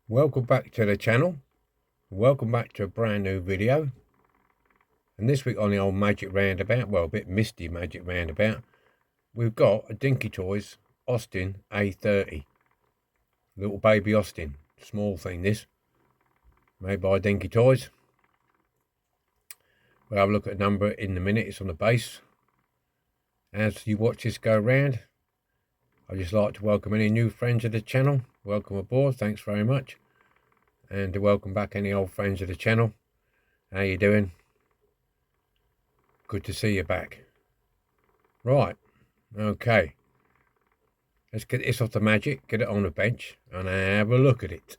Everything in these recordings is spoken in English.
Welcome back to the channel. Welcome back to a brand new video. And this week on the old magic roundabout, well, a bit misty magic roundabout, we've got a Dinky Toys Austin A30. Little baby Austin. Small thing this. Made by Dinky Toys. We'll have a look at the number in a minute. It's on the base. As you watch this go round, I'd just like to welcome any new friends of the channel. Welcome aboard, thanks very much. And to welcome back any old friends of the channel. How you doing? Good to see you back. Right, okay. Let's get this off the magic, get it on the bench, and have a look at it.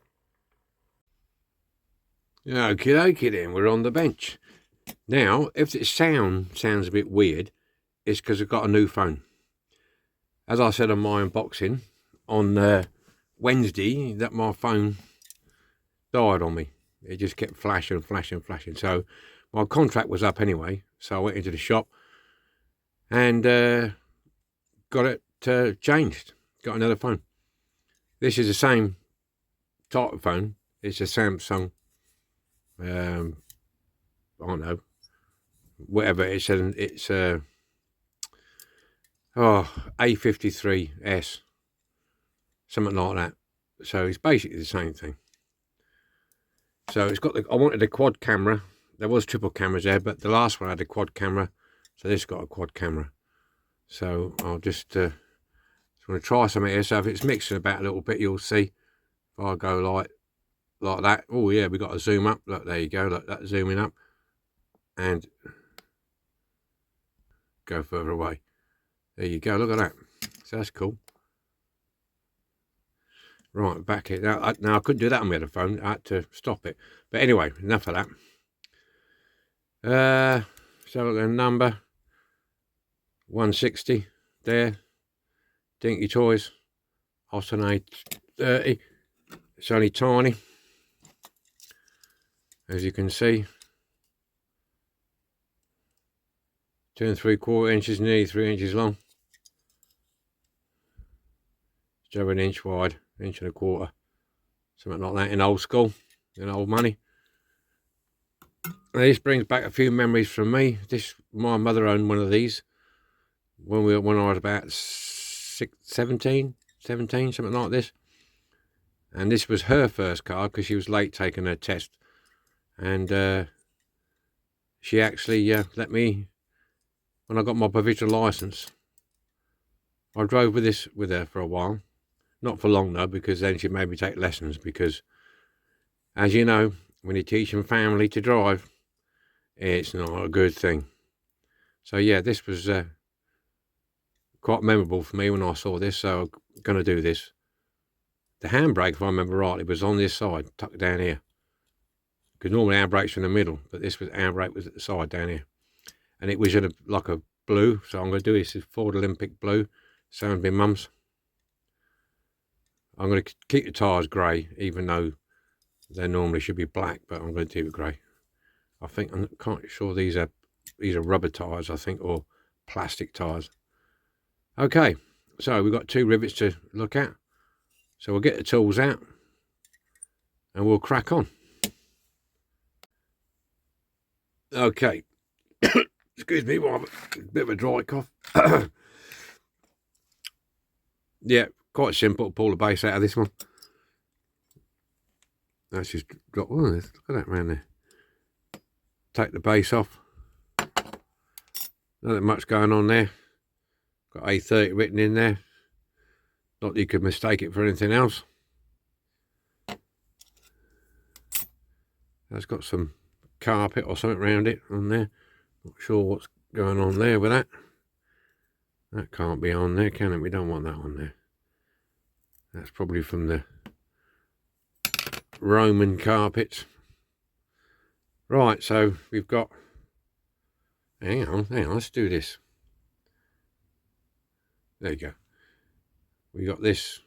Okie dokie then, we're on the bench. Now, if it sounds a bit weird, it's because I've got a new phone. As I said on my unboxing on Wednesday, that my phone died on me. It just kept flashing. So my contract was up anyway, so I went into the shop and got it changed. Got another phone. This is the same type of phone. It's a Samsung, I don't know, whatever it's A53s, something like that. So it's basically the same thing. So it's got I wanted a quad camera. There was triple cameras there, but the last one had a quad camera, so this got a quad camera. So I'll just want to try something here. So if it's mixing about a little bit, you'll see. If I go like that, oh yeah, we got to zoom up. Look, there you go. Look, that's zooming up, and go further away. There you go. Look at that. So that's cool. Right, back here. Now I couldn't do that on my other phone. I had to stop it. But anyway, enough of that. So look at the number. 160 there. Dinky Toys. Austin A30. It's only tiny, as you can see. 2 3/4 inches, nearly 3 inches long. It's over an inch wide, 1.25 inches, something like that in old school, in old money. Now, this brings back a few memories from me. My mother owned one of these when I was about 17, something like this. And this was her first car because she was late taking her test. And she actually let me, when I got my provisional license, I drove with her for a while. Not for long though, because then she made me take lessons, because as you know, when you're teaching family to drive, it's not a good thing. So yeah, this was quite memorable for me when I saw this, so I'm going to do this. The handbrake, if I remember rightly, was on this side, tucked down here. Because normally handbrake's in the middle, but this handbrake was at the side down here. And it was in like a blue, so I'm going to do this. It's Ford Olympic blue, sound my mum's. I'm going to keep the tyres grey, even though they normally should be black, but I'm going to keep it grey. I think, I'm quite sure these are rubber tyres, I think, or plastic tyres. Okay, so we've got 2 rivets to look at. So we'll get the tools out and we'll crack on. Okay. Excuse me, a bit of a dry cough. Yeah, quite simple to pull the base out of this one. Let's just drop one of this. Look at that around there. Take the base off. Not that much going on there. Got A30 written in there. Not that you could mistake it for anything else. That's got some carpet or something around it on there. Not sure what's going on there with that. That can't be on there, can it? We don't want that on there. That's probably from the Roman carpets. Right, so we've got... Hang on, let's do this. There you go. We got this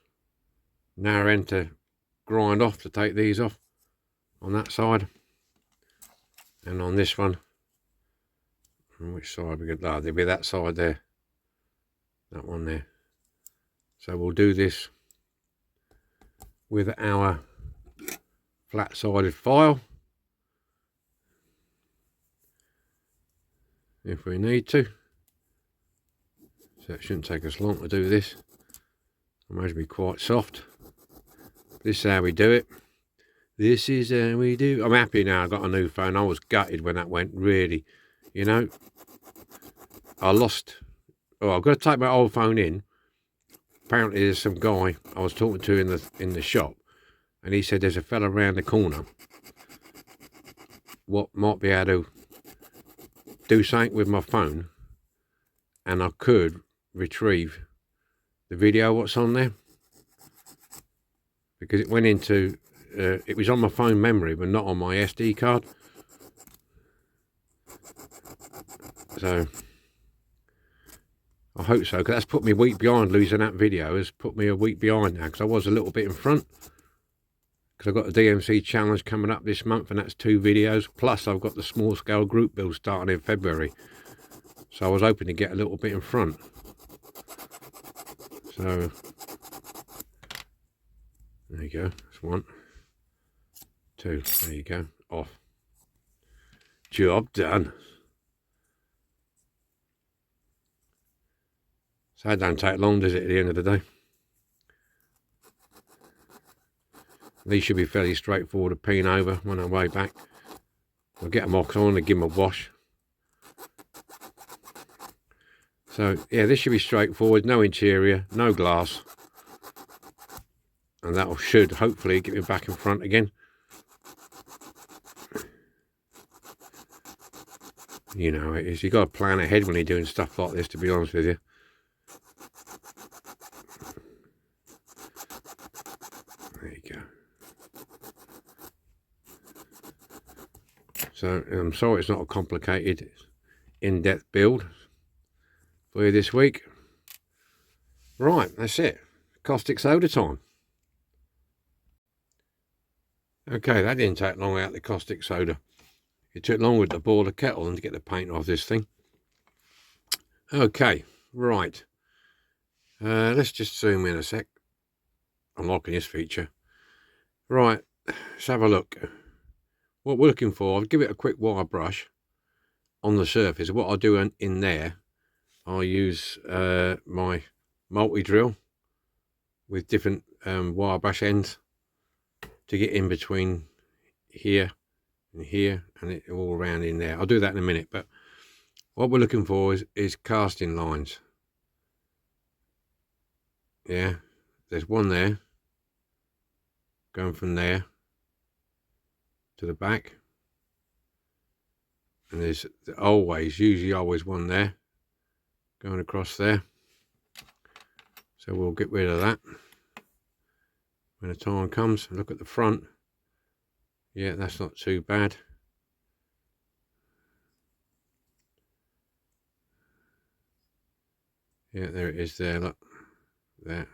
narrow end to grind off, to take these off on that side. And on this one, on which side we got? Oh, there'll be that side there. That one there. So we'll do this with our flat-sided file if we need to. So it shouldn't take us long to do this. It must be quite soft. This is how we do it. This is how we do. I'm happy now. I've got a new phone. I was gutted when that went, really. You know, I lost. Oh, I've got to take my old phone in. Apparently, there's some guy I was talking to in the shop, and he said there's a fella around the corner what might be able to do something with my phone, and I could retrieve the video what's on there, because it went into it was on my phone memory but not on my SD card. So I hope so, because that's put me a week behind. Losing that video has put me a week behind now, because I was a little bit in front, because I've got the DMC challenge coming up this month, and that's 2 videos, plus I've got the small scale group build starting in February, so I was hoping to get a little bit in front. So there you go, that's 1, 2, there you go, off. Job done. So that don't take long, does it, at the end of the day? These should be fairly straightforward to peen over when I'm way back. I'll get them off on and give them a wash. So yeah, this should be straightforward, no interior, no glass. And that should hopefully get me back in front again. You know, it is. You've got to plan ahead when you're doing stuff like this, to be honest with you. There you go. So I'm sorry it's not a complicated, in-depth build for you this week. Right, that's it. Caustic soda time. Okay, that didn't take long out the caustic soda. It took longer to boil the kettle than to get the paint off this thing. Okay, right. Let's just zoom in a sec. I'm liking this feature. Right, let's have a look. What we're looking for, I'll give it a quick wire brush on the surface. What I'll do in there, I'll use my multi-drill with different wire brush ends to get in between here and here, and it all around in there. I'll do that in a minute, but what we're looking for is casting lines. Yeah, there's one there going from there to the back, and there's usually always one there going across there. So we'll get rid of that when the time comes. Look at the front. Yeah, that's not too bad. Yeah, there it is there, look. There.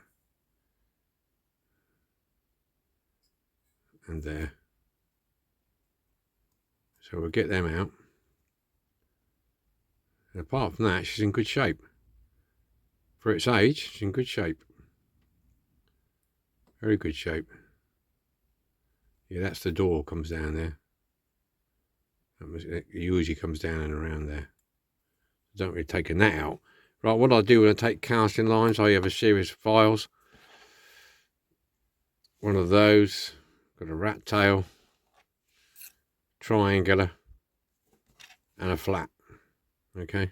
And there. So we'll get them out. And apart from that, she's in good shape. For its age, she's in good shape. Very good shape. Yeah, that's the door comes down there. It usually comes down and around there. Don't really taking that out. Right, what I do when I take casting lines, I have a series of files. One of those, got a rat tail, triangular, and a flat. Okay.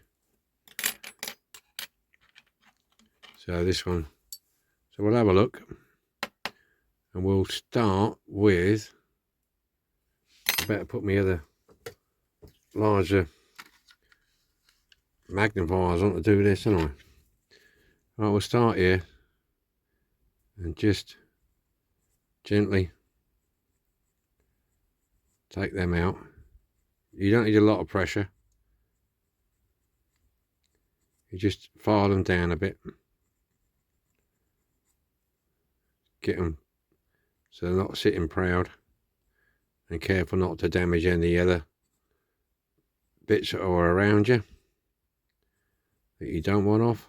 So this one. So we'll have a look. And we'll start with, I better put my other larger magnifiers on to do this, don't I? Right, we'll start here and just gently take them out. You don't need a lot of pressure. You just file them down a bit. Get them so they're not sitting proud, and careful not to damage any other bits that are around you that you don't want off.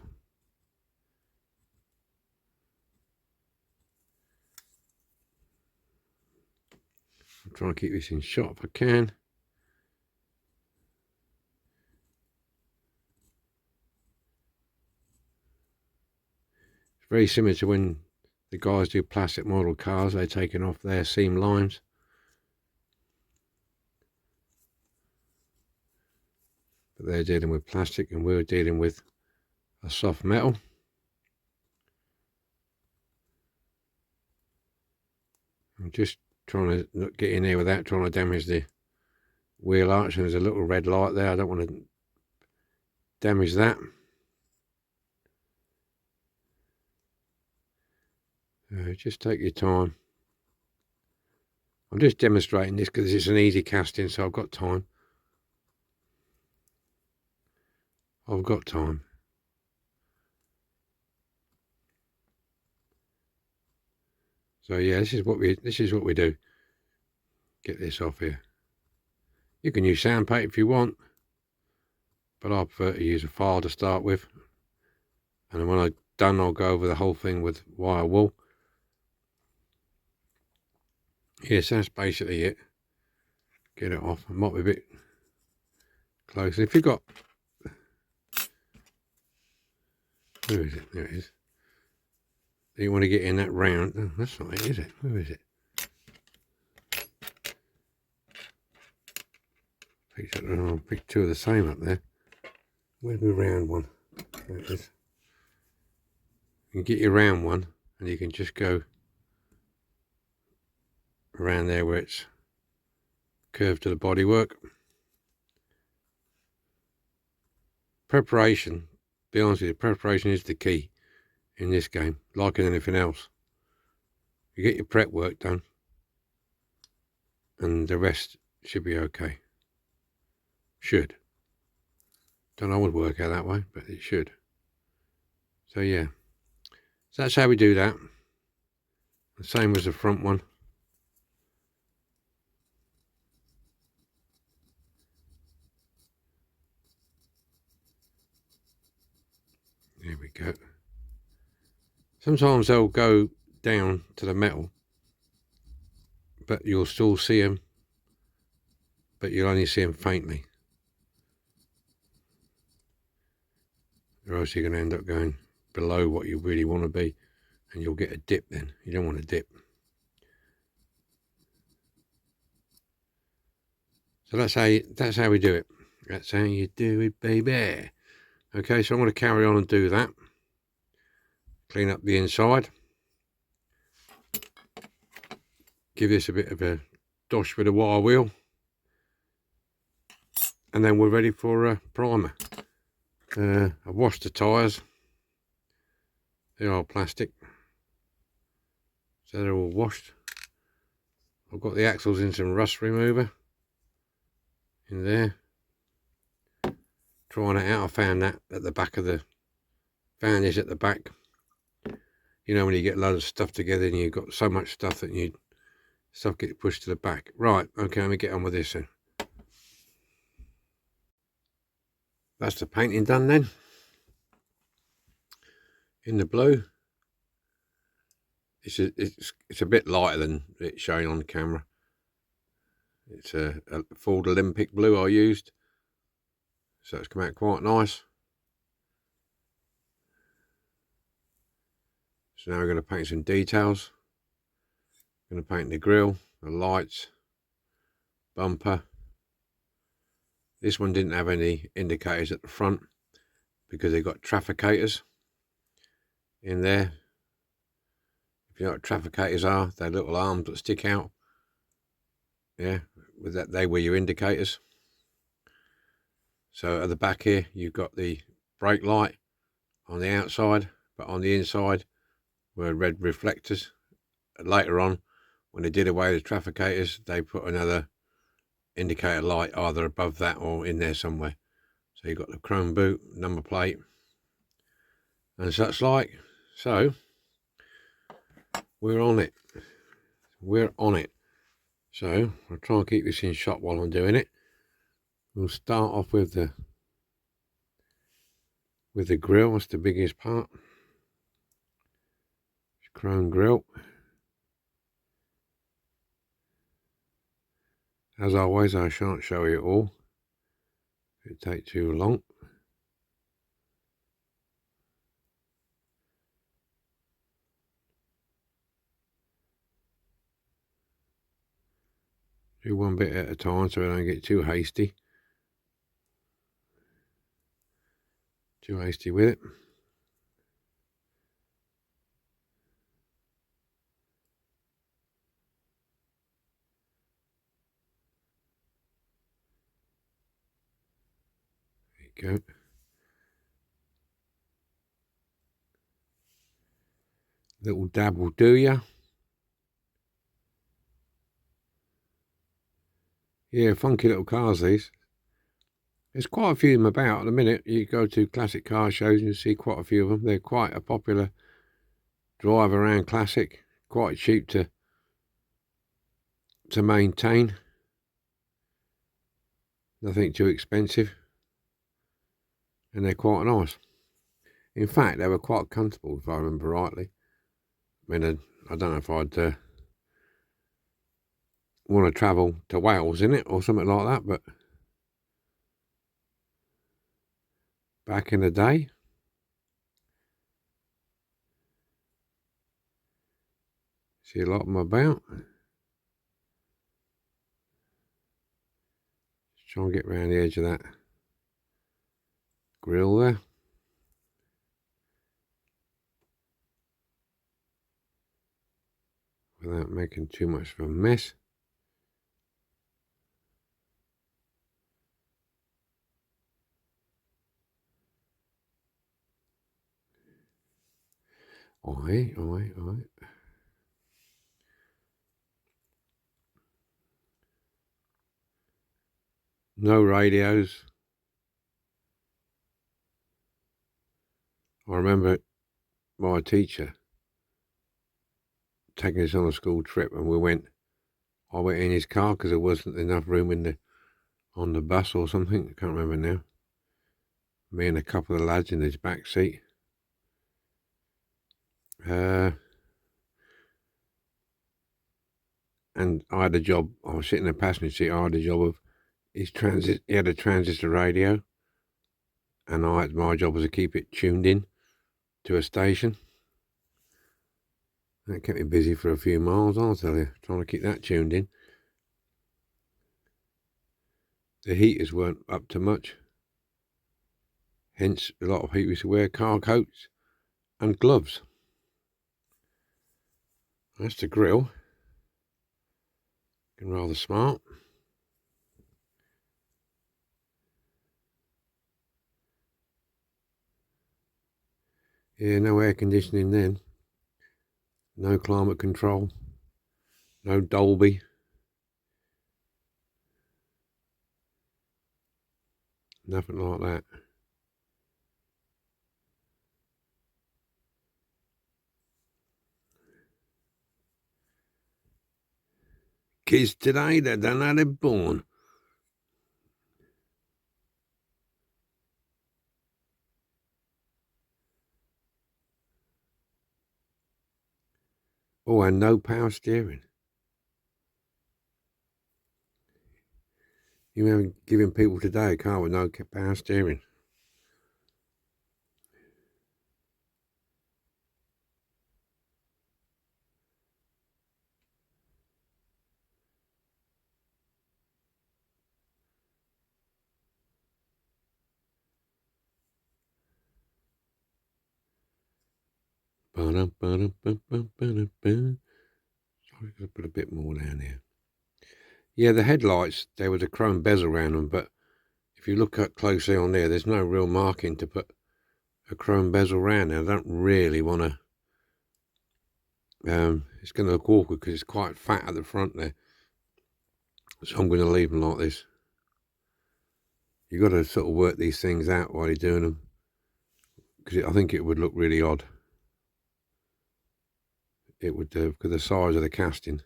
try and keep this in shot if I can. It's very similar to when the guys do plastic model cars, they're taking off their seam lines. But they're dealing with plastic and we're dealing with a soft metal. I'm just trying to not get in there without trying to damage the wheel arch, and there's a little red light there. I don't want to damage that. Just take your time. I'm just demonstrating this because it's an easy casting, so I've got time. I've got time. So yeah, this is what we do. Get this off here. You can use sandpaper if you want, but I prefer to use a file to start with. And then when I'm done, I'll go over the whole thing with wire wool. Yes, that's basically it. Get it off. It might be a bit close. If you've got, where is it? There it is. You want to get in that round. Oh, that's not it, is it? Where is it? I'll pick two of the same up there. Where's my round one? There it is. You can get your round one, and you can just go around there where it's curved to the bodywork. Preparation, be honest with you, preparation is the key in this game, like in anything else. You get your prep work done, and the rest should be okay. Should. Don't always work out that way, but it should. So yeah, so that's how we do that. The same as the front one. There we go. Sometimes they'll go down to the metal, but you'll still see them, but you'll only see them faintly. Or else you're going to end up going below what you really want to be, and you'll get a dip then. You don't want a dip. So that's how we do it. That's how you do it, baby. Okay, so I'm going to carry on and do that. Clean up the inside. Give this a bit of a dosh with a wire wheel. And then we're ready for a primer. I've washed the tyres. They are plastic. So they're all washed. I've got the axles in some rust remover. In there. Trying it out, I found that at the back of the... Found this at the back. You know when you get a load of stuff together and you've got so much stuff that stuff gets pushed to the back. Right, okay, let me get on with this then. That's the painting done then. In the blue. It's a bit lighter than it's showing on the camera. It's a Ford Olympic blue I used. So it's come out quite nice. So now we're going to paint some details. I'm going to paint the grille, the lights, bumper. This one didn't have any indicators at the front because they got trafficators in there. If you know what trafficators are, they're little arms that stick out. Yeah, with that they were your indicators. So at the back here you've got the brake light on the outside, but on the inside were red reflectors. Later on, when they did away with the trafficators, they put another indicator light either above that or in there somewhere. So you've got the chrome boot, number plate, and such like. So we're on it. We're on it. So I'll try and keep this in shot while I'm doing it. We'll start off with the grill. That's the biggest part. Chrome grill. As always, I shan't show you it all. It'd take too long. Do one bit at a time so I don't get too hasty. Too hasty with it. There you go. Little dab will do ya. Yeah, funky little cars these. There's quite a few of them about at the minute. You go to classic car shows and you see quite a few of them. They're quite a popular drive around classic. Quite cheap to maintain. Nothing too expensive. And they're quite nice. In fact, they were quite comfortable if I remember rightly. I mean, I don't know if I'd want to travel to Wales in it or something like that, but back in the day, see a lot of them about. Just try and get around the edge of that grill there. Without making too much of a mess. Aye. No radios. I remember my teacher taking us on a school trip, and I went in his car because there wasn't enough room on the bus or something. I can't remember now. Me and a couple of lads in his back seat. And I had a job. I was sitting in the passenger seat. I had a job of he had a transistor radio, and my job was to keep it tuned in to a station. That kept me busy for a few miles, I'll tell you, trying to keep that tuned in. The heaters weren't up to much. Hence, a lot of people used to wear car coats and gloves. That's the grill. Looking rather smart. Yeah, no air conditioning then. No climate control. No Dolby. Nothing like that. Kids today, they don't know they're born. Oh, and no power steering. You haven't given people today a car with no power steering. Sorry, I'll put a bit more down here. Yeah, the headlights, there was a chrome bezel around them, but if you look up closely on there, there's no real marking to put a chrome bezel around there. I don't really want to. It's going to look awkward because it's quite fat at the front there. So I'm going to leave them like this. You've got to sort of work these things out while you're doing them, because I think it would look really odd. It would do, because the size of the casting.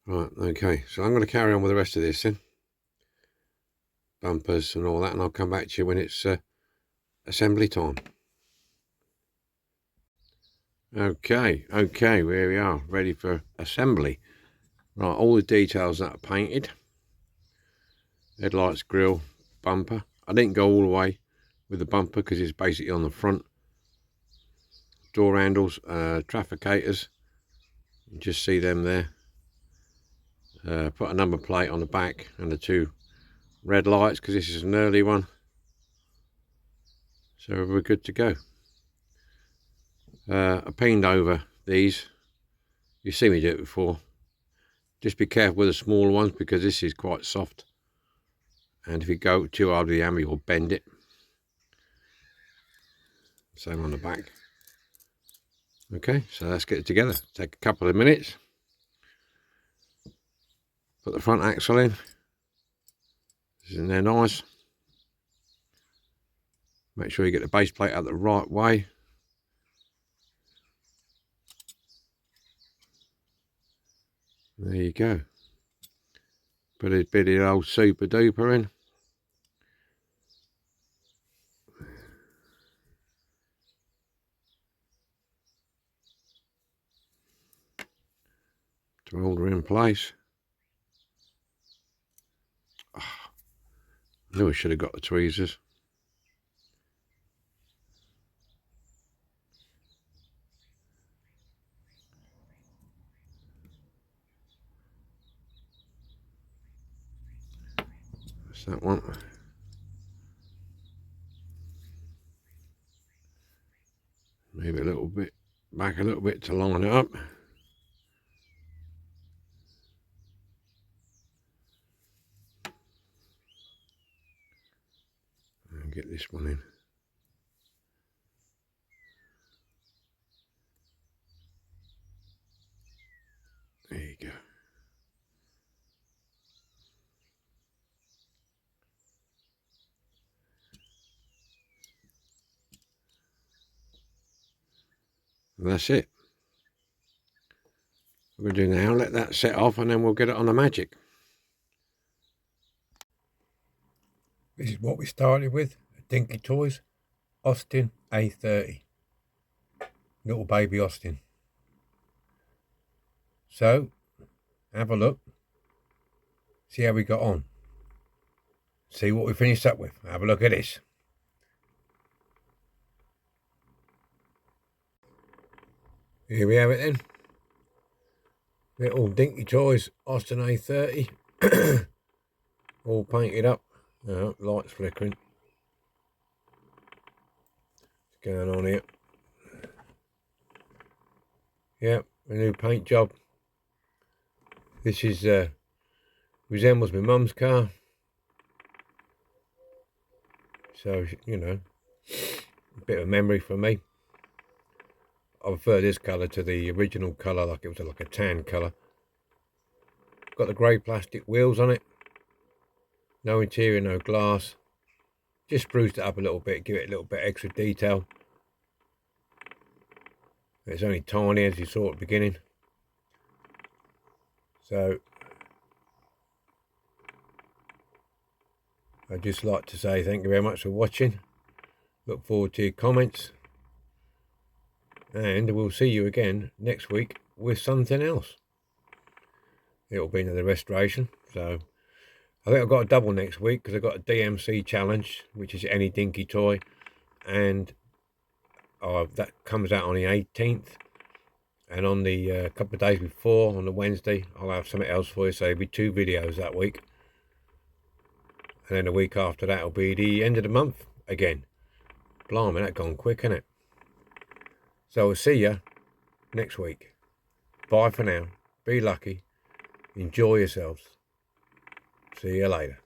Right, okay, so I'm going to carry on with the rest of this then. Bumpers and all that, and I'll come back to you when it's assembly time. Okay, here we are, ready for assembly. Right, all the details that are painted. Headlights, grille, bumper. I didn't go all the way with the bumper because it's basically on the front. Door handles, trafficators. You can just see them there. Put a number plate on the back and the 2 red lights because this is an early one. So we're good to go. I painted over these. You've seen me do it before. Just be careful with the smaller ones because this is quite soft. And if you go too hard with the hammer, you'll bend it. Same on the back. Okay, so let's get it together. Take a couple of minutes. Put the front axle in. This is in there nice. Make sure you get the base plate out the right way. There you go. Put a bit of the old super duper in. To hold her in place. Oh, I knew I should have got the tweezers. That's that one. Maybe a little bit back a little bit to line it up. And get this one in. There you go. And that's it. What we're going to do now, let that set off and then we'll get it on the Magic. This is what we started with, Dinky Toys, Austin A30. Little baby Austin. So, have a look. See how we got on. See what we finished up with. Have a look at this. Here we have it then. Little Dinky Toys, Austin A30. All painted up. Lights flickering. What's going on here? Yep, a new paint job. This is resembles my mum's car. So, you know, a bit of memory for me. I prefer this colour to the original colour, like it was like a tan colour. Got the grey plastic wheels on it. No interior, no glass. Just spruced it up a little bit, give it a little bit extra detail. It's only tiny, as you saw at the beginning. So, I'd just like to say thank you very much for watching. Look forward to your comments. And we'll see you again next week with something else. It'll be another restoration. So, I think I've got a double next week because I've got a DMC challenge, which is any Dinky toy. And that comes out on the 18th. And on the couple of days before, on the Wednesday, I'll have something else for you. So there'll be 2 videos that week. And then the week after that will be the end of the month again. Blimey, that's gone quick, isn't it? So I'll see you next week. Bye for now. Be lucky. Enjoy yourselves. See you later.